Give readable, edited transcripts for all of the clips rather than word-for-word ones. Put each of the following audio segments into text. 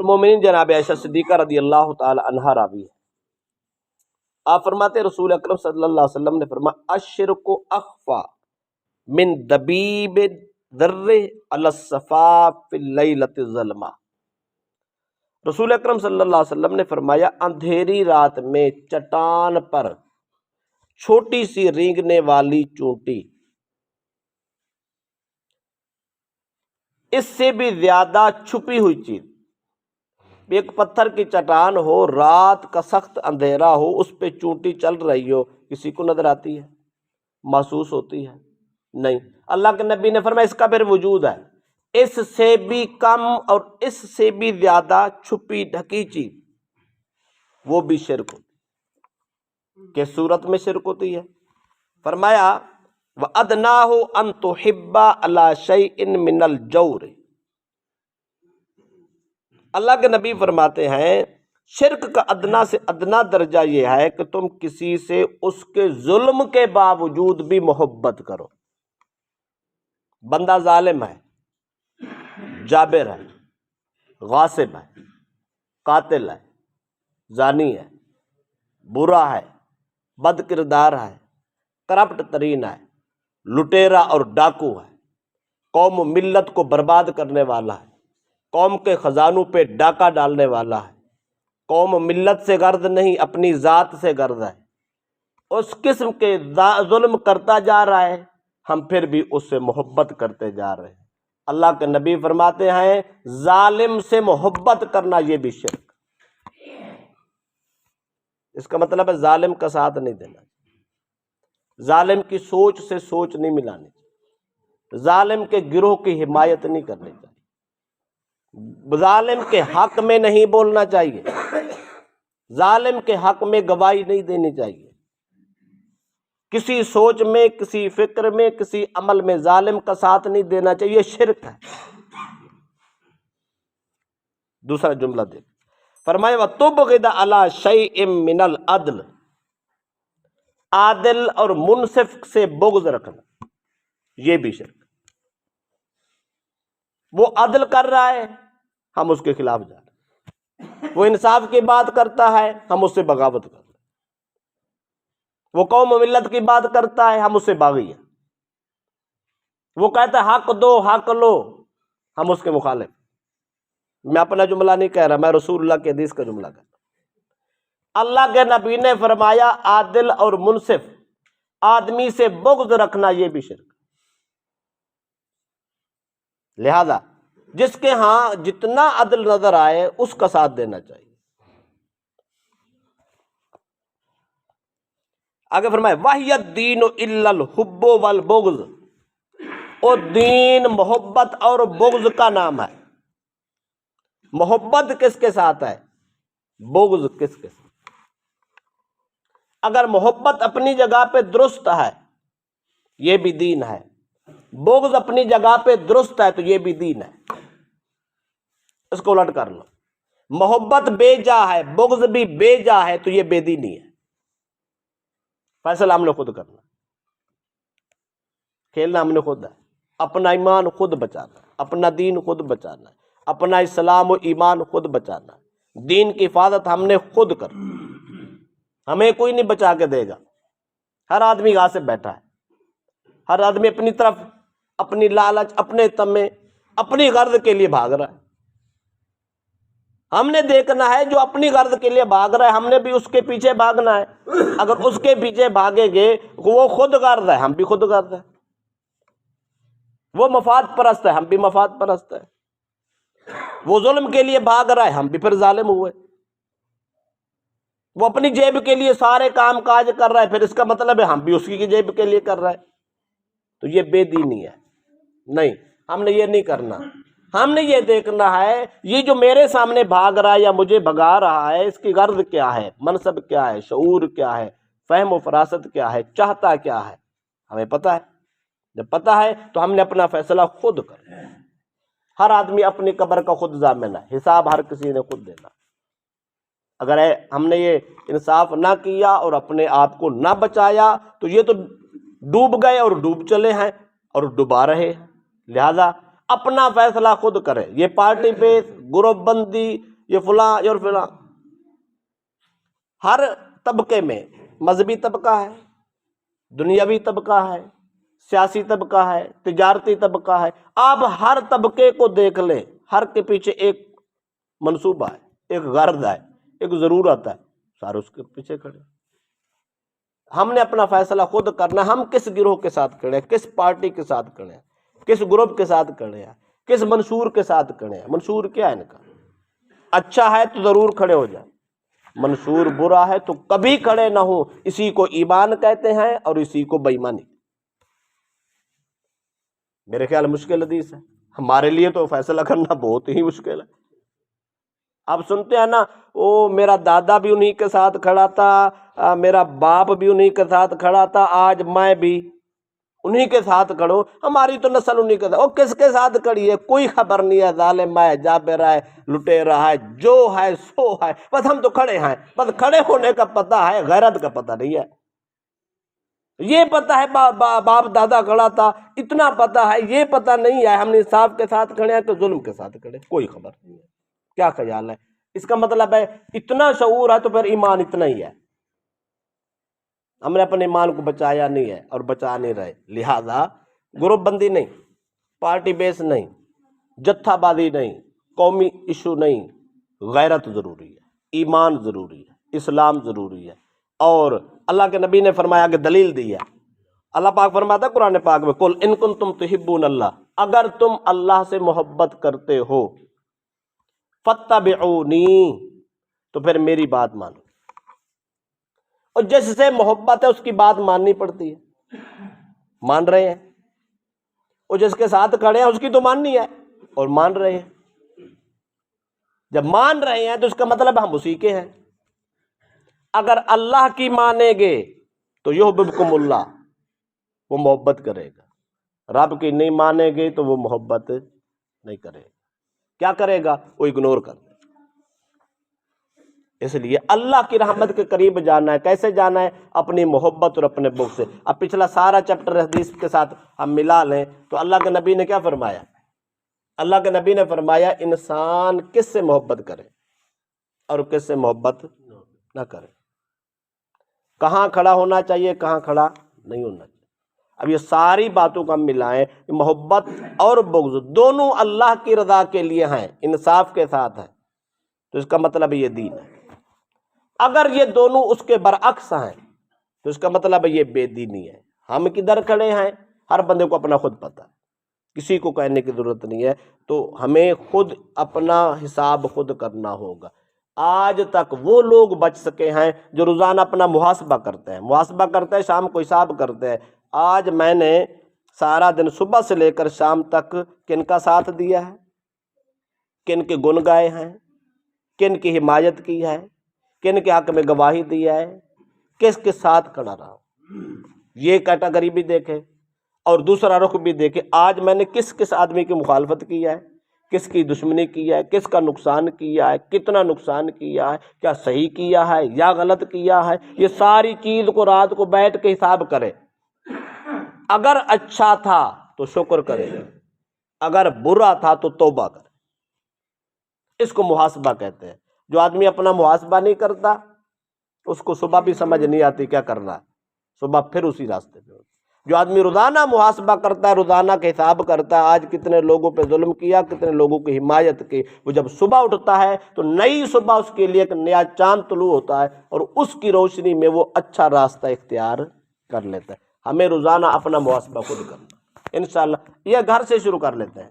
المومنین جناب عائشہ صدیقہ رضی اللہ تعالی عنہا راوی ہے، آپ فرماتے رسول اکرم صلی اللہ علیہ وسلم نے فرمایا الشرک اخفی من دبیب الذر علی الصفا فی اللیلۃ الظلماء۔ رسول اکرم صلی اللہ علیہ وسلم نے فرمایا اندھیری رات میں چٹان پر چھوٹی سی رینگنے والی چونٹی اس سے بھی زیادہ چھپی ہوئی چیز، ایک پتھر کی چٹان ہو، رات کا سخت اندھیرا ہو، اس پہ چونٹی چل رہی ہو، کسی کو نظر آتی ہے؟ محسوس ہوتی ہے؟ نہیں۔ اللہ کے نبی نے فرمایا اس کا پھر وجود ہے، اس سے بھی کم اور اس سے بھی زیادہ چھپی ڈھکی چیز وہ بھی شرک ہوتی۔ کس صورت میں شرک ہوتی ہے؟ فرمایا وَأَدْنَاهُ أَن تُحِبَّ عَلَى شَيْءٍ مِّنَ الْجَوْرِ۔ اللہ کے نبی فرماتے ہیں شرک کا ادنا سے ادنا درجہ یہ ہے کہ تم کسی سے اس کے ظلم کے باوجود بھی محبت کرو۔ بندہ ظالم ہے، جابر ہے، غاصب ہے، قاتل ہے، زانی ہے، برا ہے، بد کردار ہے، کرپٹ ترین ہے، لٹیرا اور ڈاکو ہے، قوم و ملت کو برباد کرنے والا ہے، قوم کے خزانوں پہ ڈاکہ ڈالنے والا ہے، قوم و ملت سے غرض نہیں اپنی ذات سے غرض ہے، اس قسم کے ظلم کرتا جا رہا ہے، ہم پھر بھی اس سے محبت کرتے جا رہے ہیں۔ اللہ کے نبی فرماتے ہیں ظالم سے محبت کرنا یہ بھی شرک۔ اس کا مطلب ہے ظالم کا ساتھ نہیں دینا، ظالم کی سوچ سے سوچ نہیں ملانی چاہیے، ظالم کے گروہ کی حمایت نہیں کرنی چاہیے، ظالم کے حق میں نہیں بولنا چاہیے، ظالم کے حق میں گواہی نہیں دینی چاہیے، کسی سوچ میں، کسی فکر میں، کسی عمل میں ظالم کا ساتھ نہیں دینا چاہیے، یہ شرک ہے۔ دوسرا جملہ دیکھ فرمایا وَتُبْغِضَ عَلَى شَيْءٍ مِّنَ الْعَدْلِ، عادل اور منصف سے بغض رکھنا یہ بھی شرک۔ وہ عدل کر رہا ہے ہم اس کے خلاف جا رہے ہیں، وہ انصاف کی بات کرتا ہے ہم اس سے بغاوت کر رہے ہیں، وہ قوم و ملت کی بات کرتا ہے ہم اس سے باغی ہیں، وہ کہتا ہے حق دو حق لو ہم اس کے مخالف۔ میں اپنا جملہ نہیں کہہ رہا، میں رسول اللہ کی حدیث کا جملہ کہہ رہا ہوں۔ اللہ کے نبی نے فرمایا عادل اور منصف آدمی سے بغض رکھنا یہ بھی شرک۔ لہذا جس کے ہاں جتنا عدل نظر آئے اس کا ساتھ دینا چاہیے۔ آگے فرمائے وَهِيَ الدِّينُ إِلَّا الْحُبُّ وَالْبُغْضُ، اور دین محبت اور بغض کا نام ہے۔ محبت کس کے ساتھ ہے، بغض کس کے ساتھ؟ اگر محبت اپنی جگہ پہ درست ہے یہ بھی دین ہے، بغض اپنی جگہ پہ درست ہے تو یہ بھی دین ہے۔ اس کو الٹ کر لو، محبت بے جا ہے بغض بھی بے جا ہے تو یہ بے دینی ہے۔ فیصلہ ہم نے خود کرنا، کھیلنا ہم نے خود ہے، اپنا ایمان خود بچانا ہے، اپنا دین خود بچانا ہے، اپنا اسلام و ایمان خود بچانا ہے، دین کی حفاظت ہم نے خود کرنا، ہمیں کوئی نہیں بچا کے دے گا۔ ہر آدمی غاصب بیٹھا ہے، ہر آدمی اپنی طرف اپنی لالچ اپنے تمے اپنی غرض کے لیے بھاگ رہا ہے۔ ہم نے دیکھنا ہے جو اپنی غرض کے لیے بھاگ رہا ہے ہم نے بھی اس کے پیچھے بھاگنا ہے۔ اگر اس کے پیچھے بھاگیں گے وہ خود غرض ہے ہم بھی خود غرض ہے، وہ مفاد پرست ہے ہم بھی مفاد پرست ہے، وہ ظلم کے لیے بھاگ رہا ہے ہم بھی پھر ظالم ہوئے، وہ اپنی جیب کے لیے سارے کام کاج کر رہا ہے پھر اس کا مطلب ہے ہم بھی اسی کی جیب کے لیے کر رہا ہے، تو یہ بے دینی ہے۔ نہیں، ہم نے یہ نہیں کرنا، ہم نے یہ دیکھنا ہے یہ جو میرے سامنے بھاگ رہا ہے یا مجھے بھگا رہا ہے اس کی غرض کیا ہے، منصب کیا ہے، شعور کیا ہے، فہم و فراست کیا ہے، چاہتا کیا ہے، ہمیں پتہ ہے۔ جب پتہ ہے تو ہم نے اپنا فیصلہ خود کرنا۔ ہر آدمی اپنی قبر کا خود ضامن ہے، حساب ہر کسی نے خود دینا۔ اگر ہم نے یہ انصاف نہ کیا اور اپنے آپ کو نہ بچایا تو یہ تو ڈوب گئے اور ڈوب چلے ہیں اور ڈبا رہے ہیں۔ لہذا اپنا فیصلہ خود کرے. یہ پارٹی بیس، گروپ بندی، یہ فلاں اور فلاں، ہر طبقے میں مذہبی طبقہ ہے، دنیاوی طبقہ ہے، سیاسی طبقہ ہے، تجارتی طبقہ ہے. آپ ہر طبقے کو دیکھ لیں، ہر کے پیچھے ایک منصوبہ ہے، ایک غرض ہے، ایک ضرورت ہے، سارے اس کے پیچھے کھڑے. ہم نے اپنا فیصلہ خود کرنا. ہم کس گروہ کے ساتھ کھڑے ہیں، کس پارٹی کے ساتھ کھڑے ہیں، کس گروپ کے ساتھ کھڑے ہیں، کس منشور کے ساتھ کھڑے ہیں. منشور کیا ہے ان کا؟ اچھا ہے تو ضرور کھڑے ہو جائیں، منشور برا ہے تو کبھی کھڑے نہ ہو. اسی کو ایمان کہتے ہیں اور اسی کو بے ایمانی. میرے خیال مشکل حدیث ہے، ہمارے لیے تو فیصلہ کرنا بہت ہی مشکل ہے. آپ سنتے ہیں نا، وہ میرا دادا بھی انہی کے ساتھ کھڑا تھا، میرا باپ بھی انہی کے ساتھ کھڑا تھا، آج میں بھی انہی کے ساتھ کھڑوں، ہماری تو نسل انہی کے ساتھ. وہ کس کے ساتھ کھڑی ہے کوئی خبر نہیں ہے، ظالم ہے، جابر ہے، لٹیرا ہے، جو ہے سو ہے، بس ہم تو کھڑے ہیں. بس کھڑے ہونے کا پتہ ہے، غیرت کا پتہ نہیں ہے. یہ پتہ ہے باپ دادا کھڑا تھا، اتنا پتہ ہے. یہ پتہ نہیں ہے ہم انصاف کے ساتھ کھڑے ہیں کہ ظلم کے ساتھ کھڑے، کوئی خبر نہیں ہے. کیا خیال ہے؟ اس کا مطلب ہے اتنا شعور ہے تو پھر ایمان اتنا ہی ہے. ہم نے اپنے ایمان کو بچایا نہیں ہے اور بچا نہیں رہے. لہذا گروپ بندی نہیں، پارٹی بیس نہیں، جتھا بازی نہیں، قومی ایشو نہیں. غیرت ضروری ہے، ایمان ضروری ہے، اسلام ضروری ہے. اور اللہ کے نبی نے فرمایا کہ دلیل دی ہے. اللہ پاک فرماتا ہے قرآن پاک میں، قل ان کنتم تحبون اللہ، اگر تم اللہ سے محبت کرتے ہو، فاتبعونی، تو پھر میری بات مانو. اور جس سے محبت ہے اس کی بات ماننی پڑتی ہے. مان رہے ہیں؟ اور جس کے ساتھ کھڑے ہیں اس کی تو ماننی ہے، اور مان رہے ہیں. جب مان رہے ہیں تو اس کا مطلب ہم اسی کے ہیں. اگر اللہ کی مانیں گے تو یحببکم اللہ، وہ محبت کرے گا. رب کی نہیں مانیں گے تو وہ محبت نہیں کرے گا. کیا کرے گا؟ وہ اگنور کر دے. اس لیے اللہ کی رحمت کے قریب جانا ہے. کیسے جانا ہے؟ اپنی محبت اور اپنے بغض سے. اب پچھلا سارا چیپٹر حدیث کے ساتھ ہم ملا لیں تو اللہ کے نبی نے کیا فرمایا؟ اللہ کے نبی نے فرمایا انسان کس سے محبت کرے اور کس سے محبت نہ کرے. کہاں کھڑا ہونا چاہیے، کہاں کھڑا نہیں ہونا چاہیے. اب یہ ساری باتوں کو ہم ملائیں، محبت اور بغض دونوں اللہ کی رضا کے لیے ہیں، انصاف کے ساتھ ہیں، تو اس کا مطلب یہ دین ہے. اگر یہ دونوں اس کے برعکس ہیں تو اس کا مطلب یہ بے دینی ہے. ہم کدھر کھڑے ہیں ہر بندے کو اپنا خود پتہ ہے، کسی کو کہنے کی ضرورت نہیں ہے. تو ہمیں خود اپنا حساب خود کرنا ہوگا. آج تک وہ لوگ بچ سکے ہیں جو روزانہ اپنا محاسبہ کرتے ہیں، شام کو حساب کرتے ہیں. آج میں نے سارا دن صبح سے لے کر شام تک کن کا ساتھ دیا ہے، کن کے گن گائے ہیں، کن کی حمایت کی ہے، کن کے حق میں گواہی دیا ہے، کس کے ساتھ کھڑا رہا. یہ کیٹیگری بھی دیکھے اور دوسرا رخ بھی دیکھے. آج میں نے کس کس آدمی کی مخالفت کیا ہے، کس کی دشمنی کی ہے، کس کا نقصان کیا ہے، کتنا نقصان کیا ہے، کیا صحیح کیا ہے یا غلط کیا ہے. یہ ساری چیز کو رات کو بیٹھ کے حساب کرے. اگر اچھا تھا تو شکر کرے، اگر برا تھا تو توبہ کرے. اس کو محاسبہ کہتے ہیں. جو آدمی اپنا محاسبہ نہیں کرتا اس کو صبح بھی سمجھ نہیں آتی کیا کرنا ہے، صبح پھر اسی راستے پہ. جو آدمی روزانہ محاسبہ کرتا ہے، روزانہ کا حساب کرتا ہے، آج کتنے لوگوں پہ ظلم کیا، کتنے لوگوں کی حمایت کی، وہ جب صبح اٹھتا ہے تو نئی صبح اس کے لیے ایک نیا چاند طلوع ہوتا ہے اور اس کی روشنی میں وہ اچھا راستہ اختیار کر لیتا ہے. ہمیں روزانہ اپنا محاسبہ خود کرنا انشاءاللہ. یہ گھر سے شروع کر لیتے ہیں.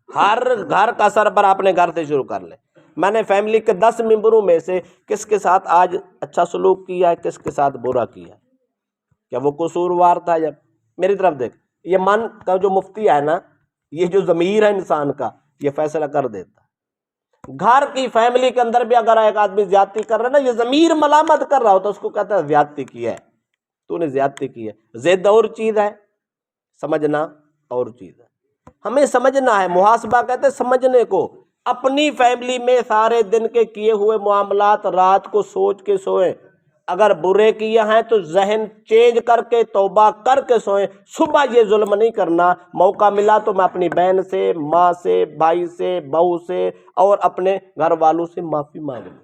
ہر گھر کا سربراہ اپنے گھر سے شروع کر لے. میں نے فیملی کے 10 ممبروں میں سے کس کے ساتھ آج اچھا سلوک کیا ہے، کس کے ساتھ برا کیا ہے، کیا وہ قصوروار تھا. یا میری طرف دیکھ، یہ من کا جو مفتی ہے نا، یہ جو ضمیر ہے انسان کا، یہ فیصلہ کر دیتا ہے. گھر کی فیملی کے اندر بھی اگر ایک آدمی زیادتی کر رہا ہے نا، یہ ضمیر ملامت کر رہا ہوتا ہے، اس کو کہتا ہے زیادتی کی ہے، تو نے زیادتی کی ہے. ضد اور چیز ہے، سمجھنا اور چیز ہے. ہمیں سمجھنا ہے. محاسبہ کہتے ہیں سمجھنے کو. اپنی فیملی میں سارے دن کے کیے ہوئے معاملات رات کو سوچ کے سوئیں. اگر برے کیے ہیں تو ذہن چینج کر کے توبہ کر کے سوئیں. صبح یہ ظلم نہیں کرنا. موقع ملا تو میں اپنی بہن سے، ماں سے، بھائی سے، بہو سے اور اپنے گھر والوں سے معافی مانگ لوں.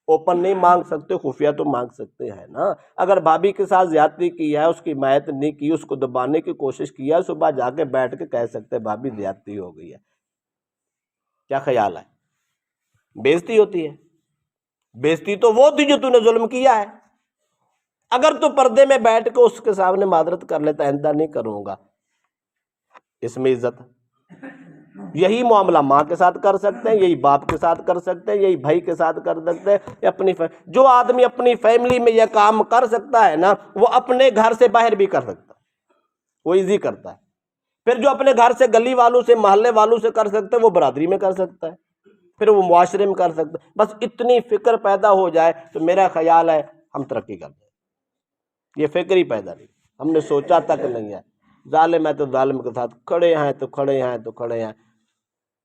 اوپن نہیں مانگ سکتے، خفیہ تو مانگ سکتے ہیں نا. اگر بھابھی کے ساتھ زیادتی کی ہے، اس کی حمایت نہیں کی، اس کو دبانے کی کوشش کی ہے، صبح جا کے بیٹھ کے کہہ سکتے بھابھی زیادتی ہو گئی ہے. کیا خیال ہے؟ بےزتی ہوتی ہے. بےزتی تو وہ تھی جو تو نے ظلم کیا ہے. اگر تو پردے میں بیٹھ کے اس کے سامنے معذرت کر لیتا آئندہ نہیں کروں گا، اس میں عزت. یہی معاملہ ماں کے ساتھ کر سکتے ہیں، یہی باپ کے ساتھ کر سکتے ہیں، یہی بھائی کے ساتھ کر سکتے ہیں. اپنی جو آدمی اپنی فیملی میں یہ کام کر سکتا ہے نا، وہ اپنے گھر سے باہر بھی کر سکتا ہے. وہ ایزی کرتا ہے. پھر جو اپنے گھر سے، گلی والوں سے، محلے والوں سے کر سکتا ہے، وہ برادری میں کر سکتا ہے، پھر وہ معاشرے میں کر سکتا ہے. بس اتنی فکر پیدا ہو جائے تو میرا خیال ہے ہم ترقی کر جائیں. یہ فکر ہی پیدا نہیں، ہم نے سوچا تک نہیں ہے. ظالم ہے تو ظالم کے ساتھ کھڑے ہیں تو کھڑے ہیں تو کھڑے ہیں.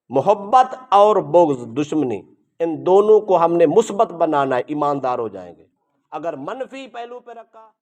محبت اور بغض، دشمنی، ان دونوں کو ہم نے مثبت بنانا ہے، ایماندار ہو جائیں گے. اگر منفی پہلو پہ رکھا